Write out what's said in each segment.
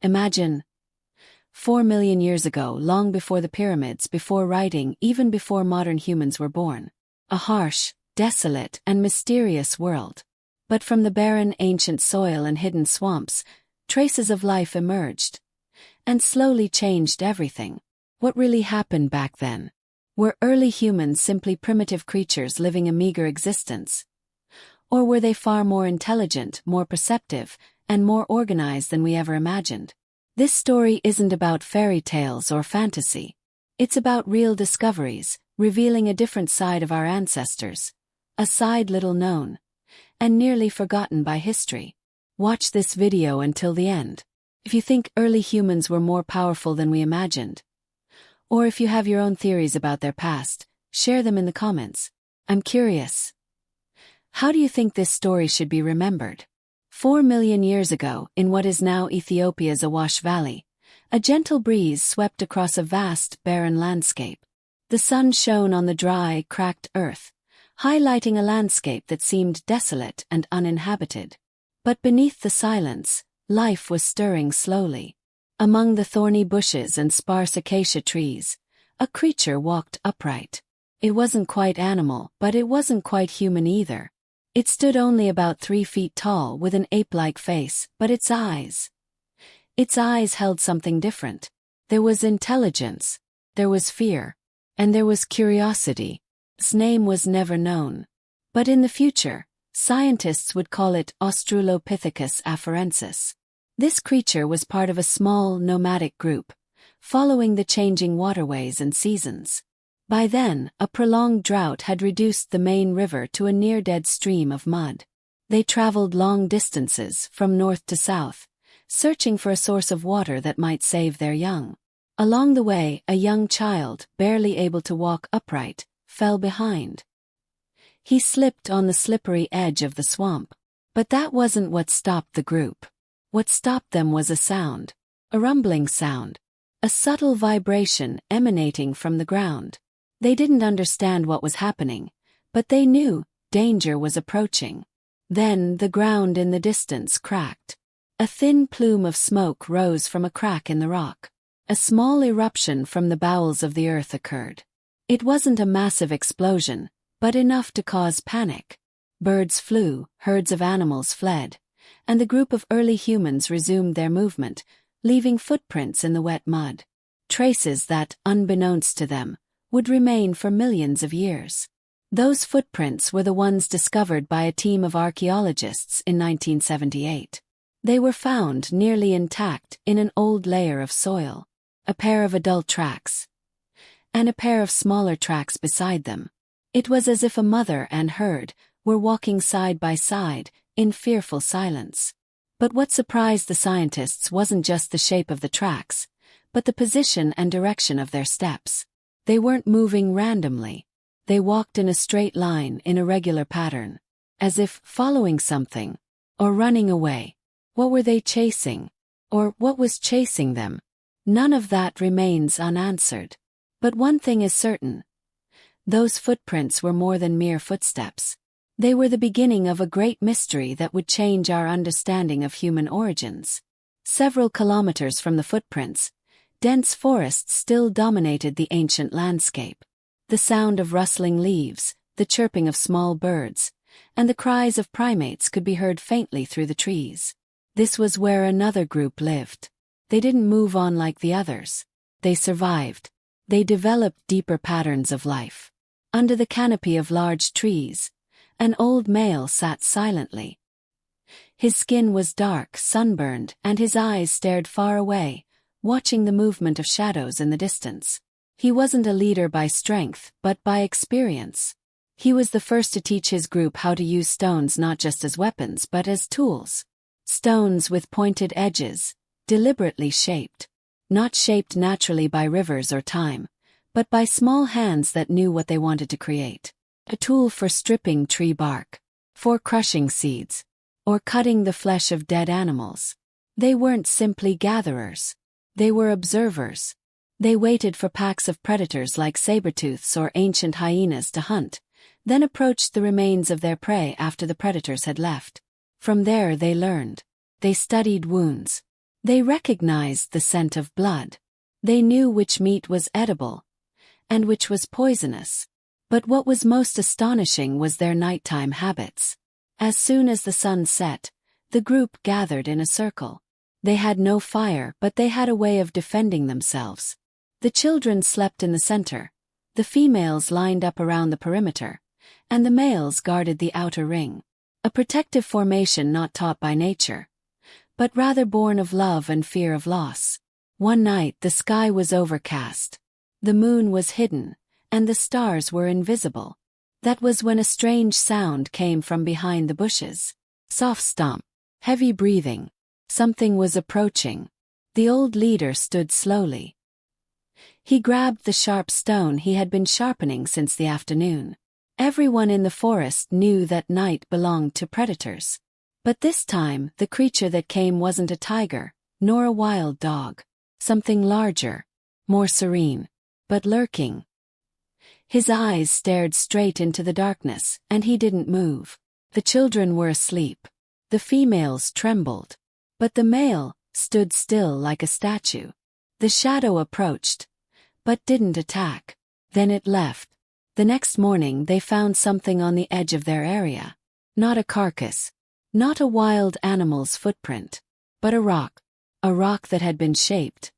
Imagine 4 million years ago, long before the pyramids, before writing, even before modern humans were born. A harsh, desolate, and mysterious world. But from the barren, ancient soil and hidden swamps, traces of life emerged, and slowly changed everything. What really happened back then? Were early humans simply primitive creatures living a meager existence? Or were they far more intelligent, more perceptive, and more organized than we ever imagined? This story isn't about fairy tales or fantasy. It's about real discoveries, revealing a different side of our ancestors, a side little known, and nearly forgotten by history. Watch this video until the end. If you think early humans were more powerful than we imagined, or if you have your own theories about their past, share them in the comments. I'm curious. How do you think this story should be remembered? 4 million years ago, in what is now Ethiopia's Awash Valley, a gentle breeze swept across a vast, barren landscape. The sun shone on the dry, cracked earth, highlighting a landscape that seemed desolate and uninhabited. But beneath the silence, life was stirring slowly. Among the thorny bushes and sparse acacia trees, a creature walked upright. It wasn't quite animal, but it wasn't quite human either. It stood only about 3 feet tall with an ape-like face, but its eyes held something different. There was intelligence, there was fear, and there was curiosity. Its name was never known. But in the future, scientists would call it Australopithecus afarensis. This creature was part of a small, nomadic group, following the changing waterways and seasons. By then, a prolonged drought had reduced the main river to a near-dead stream of mud. They traveled long distances, from north to south, searching for a source of water that might save their young. Along the way, a young child, barely able to walk upright, fell behind. He slipped on the slippery edge of the swamp. But that wasn't what stopped the group. What stopped them was a sound. A rumbling sound. A subtle vibration emanating from the ground. They didn't understand what was happening, but they knew danger was approaching. Then the ground in the distance cracked. A thin plume of smoke rose from a crack in the rock. A small eruption from the bowels of the earth occurred. It wasn't a massive explosion, but enough to cause panic. Birds flew, herds of animals fled, and the group of early humans resumed their movement, leaving footprints in the wet mud. Traces that, unbeknownst to them, would remain for millions of years. Those footprints were the ones discovered by a team of archaeologists in 1978. They were found nearly intact in an old layer of soil. A pair of adult tracks, and a pair of smaller tracks beside them. It was as if a mother and herd were walking side by side, in fearful silence. But what surprised the scientists wasn't just the shape of the tracks, but the position and direction of their steps. They weren't moving randomly. They walked in a straight line in a regular pattern, as if following something, or running away. What were they chasing? Or what was chasing them? None of that remains unanswered. But one thing is certain. Those footprints were more than mere footsteps. They were the beginning of a great mystery that would change our understanding of human origins. Several kilometers from the footprints, dense forests still dominated the ancient landscape. The sound of rustling leaves, the chirping of small birds, and the cries of primates could be heard faintly through the trees. This was where another group lived. They didn't move on like the others. They survived. They developed deeper patterns of life. Under the canopy of large trees, an old male sat silently. His skin was dark, sunburned, and his eyes stared far away, watching the movement of shadows in the distance. He wasn't a leader by strength, but by experience. He was the first to teach his group how to use stones not just as weapons but as tools. Stones with pointed edges, deliberately shaped. Not shaped naturally by rivers or time, but by small hands that knew what they wanted to create. A tool for stripping tree bark, for crushing seeds, or cutting the flesh of dead animals. They weren't simply gatherers. They were observers. They waited for packs of predators like saber-tooths or ancient hyenas to hunt, then approached the remains of their prey after the predators had left. From there they learned. They studied wounds. They recognized the scent of blood. They knew which meat was edible and which was poisonous. But what was most astonishing was their nighttime habits. As soon as the sun set, the group gathered in a circle. They had no fire, but they had a way of defending themselves. The children slept in the center, the females lined up around the perimeter, and the males guarded the outer ring. A protective formation not taught by nature, but rather born of love and fear of loss. One night the sky was overcast. The moon was hidden, and the stars were invisible. That was when a strange sound came from behind the bushes. Soft stomp, heavy breathing. Something was approaching. The old leader stood slowly. He grabbed the sharp stone he had been sharpening since the afternoon. Everyone in the forest knew that night belonged to predators. But this time, the creature that came wasn't a tiger, nor a wild dog. Something larger, more serene, but lurking. His eyes stared straight into the darkness, and he didn't move. The children were asleep. The females trembled. But the male stood still like a statue. The shadow approached, but didn't attack. Then it left. The next morning they found something on the edge of their area. Not a carcass. Not a wild animal's footprint. But a rock. A rock that had been shaped.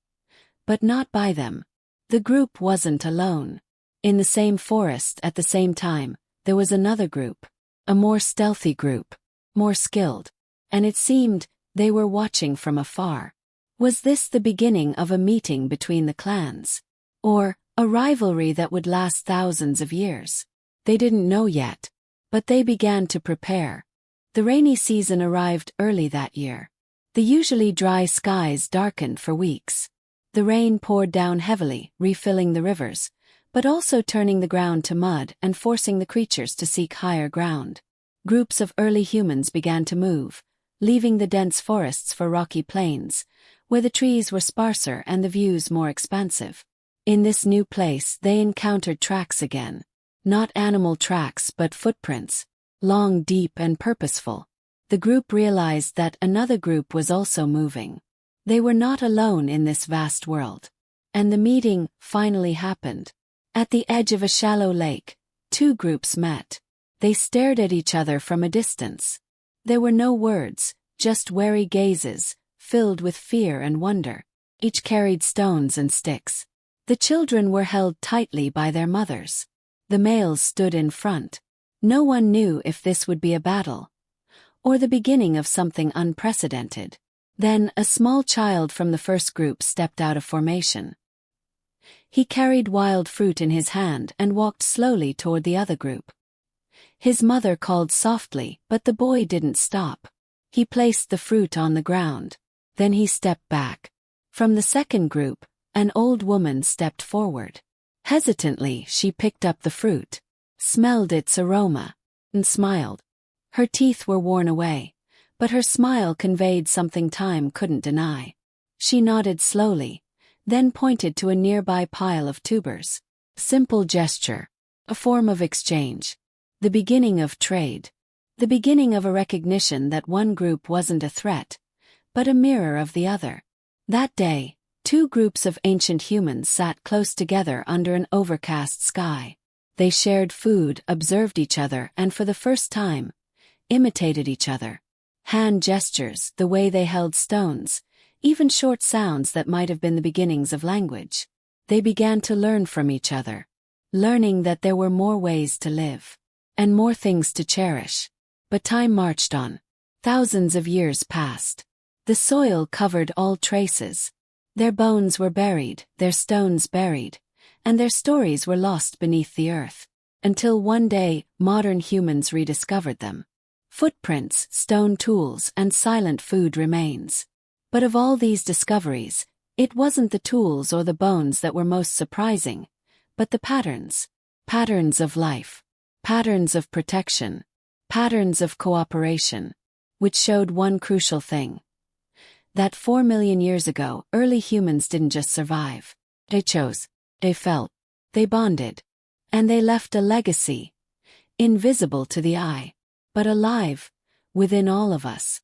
But not by them. The group wasn't alone. In the same forest at the same time, there was another group. A more stealthy group. More skilled. And it seemed they were watching from afar. Was this the beginning of a meeting between the clans? Or a rivalry that would last thousands of years? They didn't know yet. But they began to prepare. The rainy season arrived early that year. The usually dry skies darkened for weeks. The rain poured down heavily, refilling the rivers, but also turning the ground to mud and forcing the creatures to seek higher ground. Groups of early humans began to move, leaving the dense forests for rocky plains, where the trees were sparser and the views more expansive. In this new place they encountered tracks again. Not animal tracks but footprints, long, deep and purposeful. The group realized that another group was also moving. They were not alone in this vast world. And the meeting finally happened. At the edge of a shallow lake, two groups met. They stared at each other from a distance. There were no words, just wary gazes, filled with fear and wonder. Each carried stones and sticks. The children were held tightly by their mothers. The males stood in front. No one knew if this would be a battle, or the beginning of something unprecedented. Then a small child from the first group stepped out of formation. He carried wild fruit in his hand and walked slowly toward the other group. His mother called softly, but the boy didn't stop. He placed the fruit on the ground. Then he stepped back. From the second group, an old woman stepped forward. Hesitantly, she picked up the fruit, smelled its aroma, and smiled. Her teeth were worn away, but her smile conveyed something time couldn't deny. She nodded slowly, then pointed to a nearby pile of tubers. Simple gesture. A form of exchange. The beginning of trade. The beginning of a recognition that one group wasn't a threat, but a mirror of the other. That day, two groups of ancient humans sat close together under an overcast sky. They shared food, observed each other, and for the first time, imitated each other. Hand gestures, the way they held stones, even short sounds that might have been the beginnings of language. They began to learn from each other, learning that there were more ways to live, and more things to cherish. But time marched on. Thousands of years passed. The soil covered all traces. Their bones were buried, their stones buried, and their stories were lost beneath the earth. Until one day, modern humans rediscovered them. Footprints, stone tools, and silent food remains. But of all these discoveries, it wasn't the tools or the bones that were most surprising, but the patterns. Patterns of life. Patterns of protection. Patterns of cooperation. Which showed one crucial thing. That 4 million years ago, early humans didn't just survive. They chose. They felt. They bonded. And they left a legacy. Invisible to the eye, but alive within all of us.